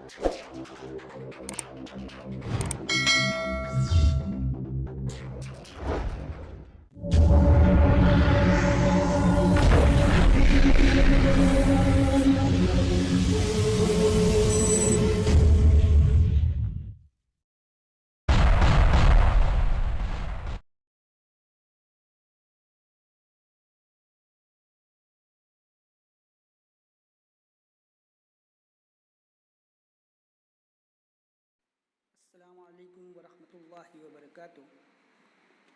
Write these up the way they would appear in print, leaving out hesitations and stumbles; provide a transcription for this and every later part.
अस्सलामुअलैकुम वरहमतुल्लाहि वबरकातुहू।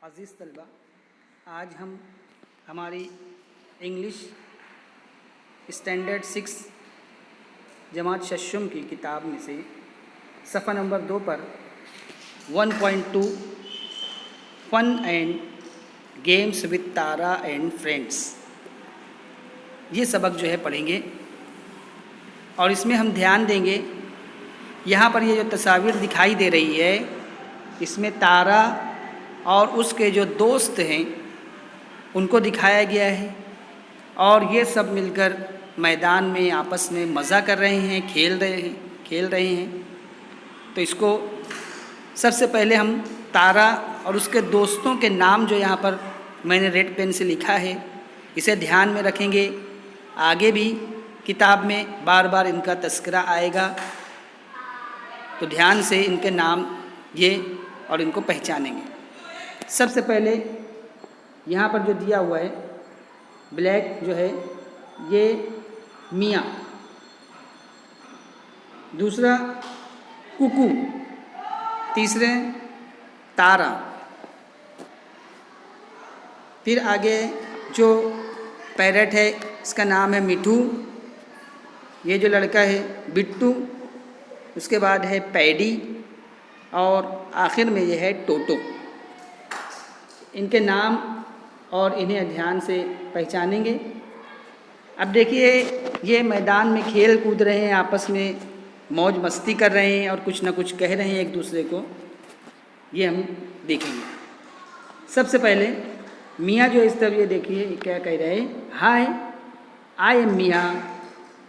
अज़ीज़ तलबा, आज हम हमारी इंग्लिश स्टैंडर्ड 6 जमात शशम की किताब में से सफ़ा नंबर 2 पर 1.2 fun and games with Tara and friends ये सबक जो है पढ़ेंगे। और इसमें हम ध्यान देंगे, यहाँ पर ये जो तस्वीर दिखाई दे रही है इसमें तारा और उसके जो दोस्त हैं उनको दिखाया गया है और ये सब मिलकर मैदान में आपस में मज़ा कर रहे हैं, खेल रहे हैं। तो इसको सबसे पहले हम तारा और उसके दोस्तों के नाम जो यहाँ पर मैंने रेड पेन से लिखा है इसे ध्यान में रखेंगे। आगे भी किताब में बार बार इनका तस्करा आएगा, तो ध्यान से इनके नाम ये और इनको पहचानेंगे। सबसे पहले यहाँ पर जो दिया हुआ है ब्लैक जो है ये मियाँ, दूसरा कुकू, तीसरे तारा, फिर आगे जो पैरट है इसका नाम है मिठू, ये जो लड़का है बिट्टू, उसके बाद है पैडी और आखिर में ये है टोटो। इनके नाम और इन्हें ध्यान से पहचानेंगे। अब देखिए ये मैदान में खेल कूद रहे हैं, आपस में मौज मस्ती कर रहे हैं और कुछ ना कुछ कह रहे हैं एक दूसरे को, ये हम देखेंगे। सबसे पहले मियाँ जो इस तरफ ये देखिए क्या कह रहे हैं, हाय I am Mia,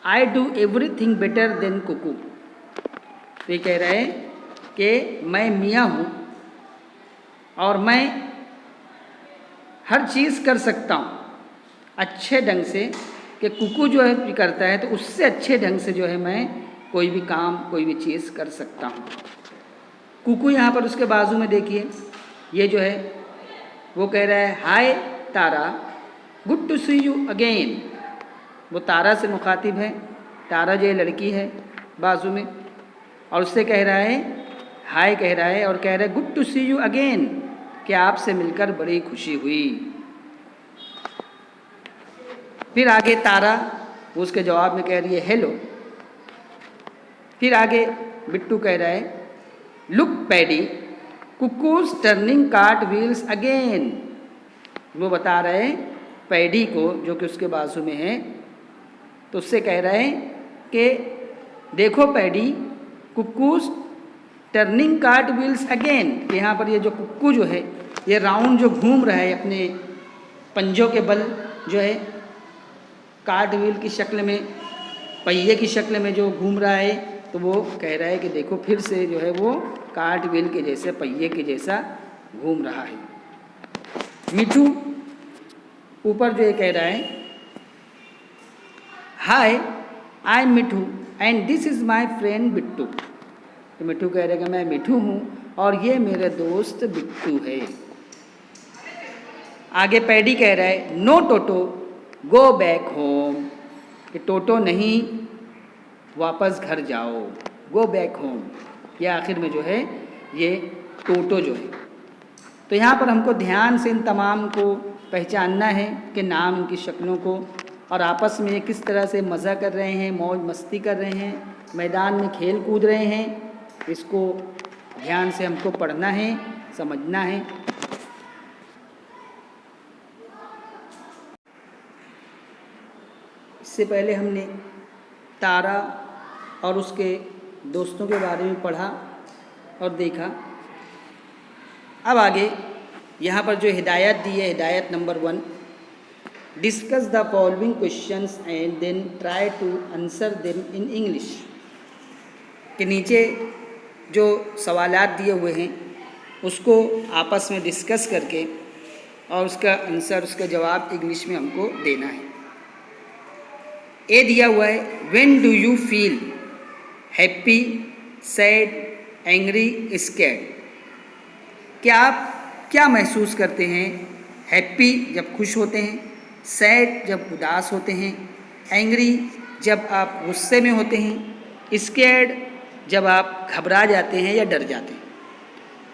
I do everything better than Kuku. तो ये कह रहे हैं कि मैं मियाँ हूँ और मैं हर चीज़ कर सकता हूँ अच्छे ढंग से, कि कुकू जो है भी करता है तो उससे अच्छे ढंग से जो है मैं कोई भी काम कोई भी चीज़ कर सकता हूँ। कुकू यहाँ पर उसके बाजू में देखिए ये जो है वो कह रहा है hi Tara, good to see you again. वो तारा से मुखातिब है, तारा जो लड़की है बाजू में, और उससे कह रहा है हाय कह रहा है और कह रहा है good to see you again, कि आपसे मिलकर बड़ी खुशी हुई। फिर आगे तारा वो उसके जवाब में कह रही है हेलो। फिर आगे बिट्टू कह रहा है look paddy, cuckoos turning cart wheels again. वो बता रहे हैं पैडी को जो कि उसके बाजू में है, तो उससे कह रहे हैं कि देखो paddy, cuckoos turning cart wheels again. यहाँ पर ये जो कुक्कू जो है ये राउंड जो घूम रहा है अपने पंजों के बल जो है कार्ट व्हील की शक्ल में, पहिए की शक्ल में जो घूम रहा है, तो वो कह रहा है कि देखो फिर से जो है वो कार्ट व्हील के जैसे पहिए के जैसा घूम रहा है। मिठू ऊपर जो ये कह रहा है hi I am Mithu and this is my friend Bittu. तो मिठू कह रहा है कि मैं मिठू हूँ और ये मेरे दोस्त बिट्टू है। आगे पैडी कह रहा है नो टोटो गो बैक होम, कि टोटो नहीं वापस घर जाओ, गो बैक होम। ये आखिर में जो है ये टोटो जो है। तो यहाँ पर हमको ध्यान से इन तमाम को पहचानना है कि नाम इनकी शक्लों को, और आपस में ये किस तरह से मज़ा कर रहे हैं, मौज मस्ती कर रहे हैं, मैदान में खेल कूद रहे हैं। इसको ध्यान से हमको पढ़ना है, समझना है। इससे पहले हमने तारा और उसके दोस्तों के बारे में पढ़ा और देखा। अब आगे यहाँ पर जो हिदायत दी है, हिदायत number 1, discuss the following questions and then try to answer them in English. कि नीचे जो सवालात दिए हुए हैं उसको आपस में डिस्कस करके और उसका आंसर, उसका जवाब इंग्लिश में हमको देना है। ए दिया हुआ है, when do you feel happy, sad, angry, scared. क्या आप क्या महसूस करते हैं? हैप्पी जब खुश होते हैं, सैड जब उदास होते हैं, एंग्री जब आप गुस्से में होते हैं, स्कैर्ड जब आप घबरा जाते हैं या डर जाते हैं।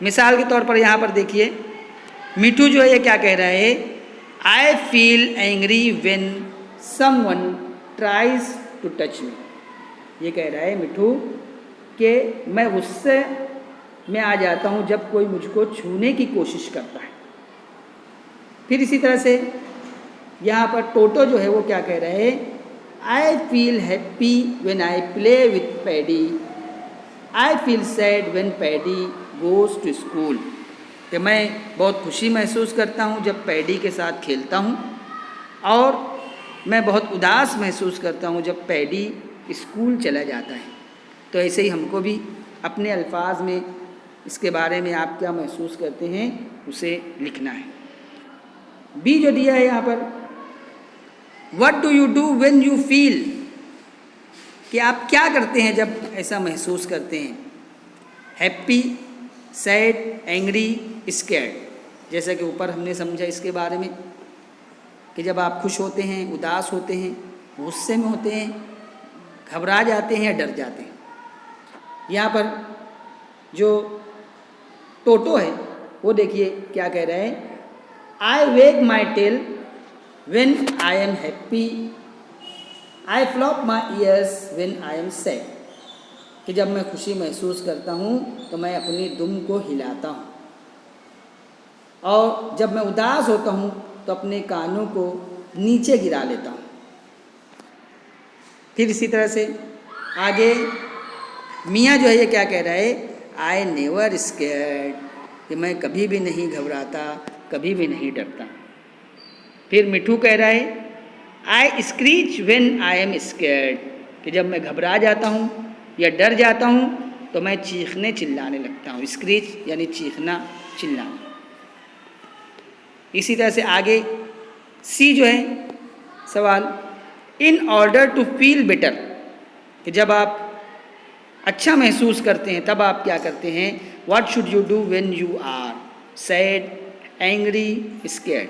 मिसाल के तौर पर यहाँ पर देखिए, मिठू जो है ये क्या कह रहा है? I feel angry when someone tries to touch me. ये कह रहा है मिठू कि मैं गुस्से में आ जाता हूँ जब कोई मुझको छूने की कोशिश करता है। फिर इसी तरह से यहाँ पर टोटो जो है वो क्या कह रहा है? I feel happy when I play with Paddy, I feel sad when Paddy goes to school. कि मैं बहुत खुशी महसूस करता हूँ जब पैडी के साथ खेलता हूँ, और मैं बहुत उदास महसूस करता हूँ जब पैडी स्कूल चला जाता है। तो ऐसे ही हमको भी अपने अल्फाज में इसके बारे में आप क्या महसूस करते हैं उसे लिखना है। बी जो दिया है यहाँ पर, what do you do when you feel, कि आप क्या करते हैं जब ऐसा महसूस करते हैं? Happy, sad, angry, scared. जैसा कि ऊपर हमने समझा इसके बारे में कि जब आप खुश होते हैं, उदास होते हैं, गुस्से में होते हैं, घबरा जाते हैं या डर जाते हैं। यहाँ पर जो टोटो है वो देखिए क्या कह रहा है? I wag my tail when I am happy, I flop my ears when I am sad. कि जब मैं खुशी महसूस करता हूँ तो मैं अपनी दुम को हिलाता हूँ, और जब मैं उदास होता हूँ तो अपने कानों को नीचे गिरा लेता हूँ। फिर इसी तरह से आगे मियाँ जो है ये क्या कह रहा है? आई नेवर स्कैर्ड, कि मैं कभी भी नहीं घबराता, कभी भी नहीं डरता। फिर मिठू कह रहा है I screech when I am scared, कि जब मैं घबरा जाता हूँ या डर जाता हूँ तो मैं चीखने चिल्लाने लगता हूँ। स्क्रीच यानी चीखना, चिल्लाना। इसी तरह से आगे सी जो है सवाल, in order to feel better, कि जब आप अच्छा महसूस करते हैं तब आप क्या करते हैं? What should you do when you are sad, angry, scared.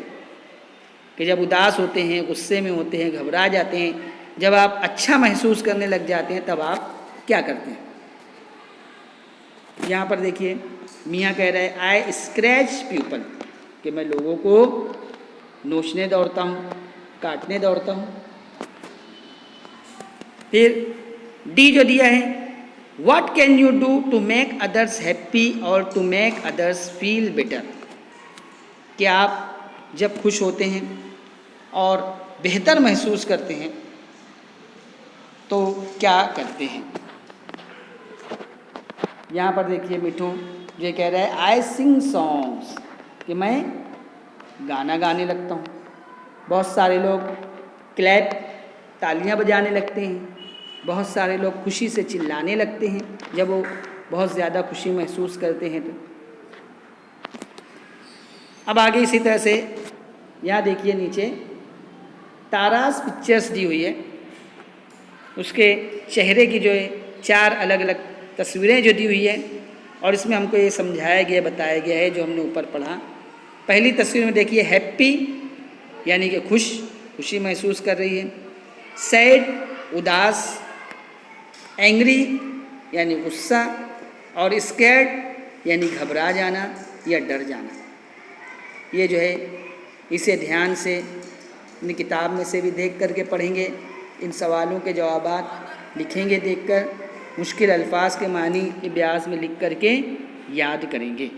कि जब उदास होते हैं, गुस्से में होते हैं, घबरा जाते हैं, जब आप अच्छा महसूस करने लग जाते हैं तब आप क्या करते हैं? यहाँ पर देखिए मियाँ कह रहे हैं आई स्क्रैच पीपल, कि मैं लोगों को नोचने दौड़ता हूँ, काटने दौड़ता हूँ। फिर डी जो दिया है, what can you do to make others happy और to make others feel better. कि आप जब खुश होते हैं और बेहतर महसूस करते हैं तो क्या करते हैं? यहाँ पर देखिए मिठू जो कह रहा है आई सिंग सॉन्ग्स, कि मैं गाना गाने लगता हूँ। बहुत सारे लोग क्लैप, तालियां बजाने लगते हैं। बहुत सारे लोग खुशी से चिल्लाने लगते हैं जब वो बहुत ज़्यादा खुशी महसूस करते हैं। तो अब आगे इसी तरह से यहाँ देखिए नीचे तारास पिक्चर्स दी हुई है, उसके चेहरे की जो है 4 अलग अलग तस्वीरें जो दी हुई है, और इसमें हमको ये समझाया गया, बताया गया है जो हमने ऊपर पढ़ा। पहली तस्वीर में देखिए हैप्पी यानी कि खुशी महसूस कर रही है, सैड उदास, एंग्री यानी गुस्सा, और स्कैर्ड यानी घबरा जाना या डर जाना। ये जो है इसे ध्यान से अपनी किताब में से भी देख करके पढ़ेंगे। इन सवालों के जवाबात लिखेंगे देखकर, मुश्किल अल्फाज के मानी अभ्यास में लिख करके याद करेंगे।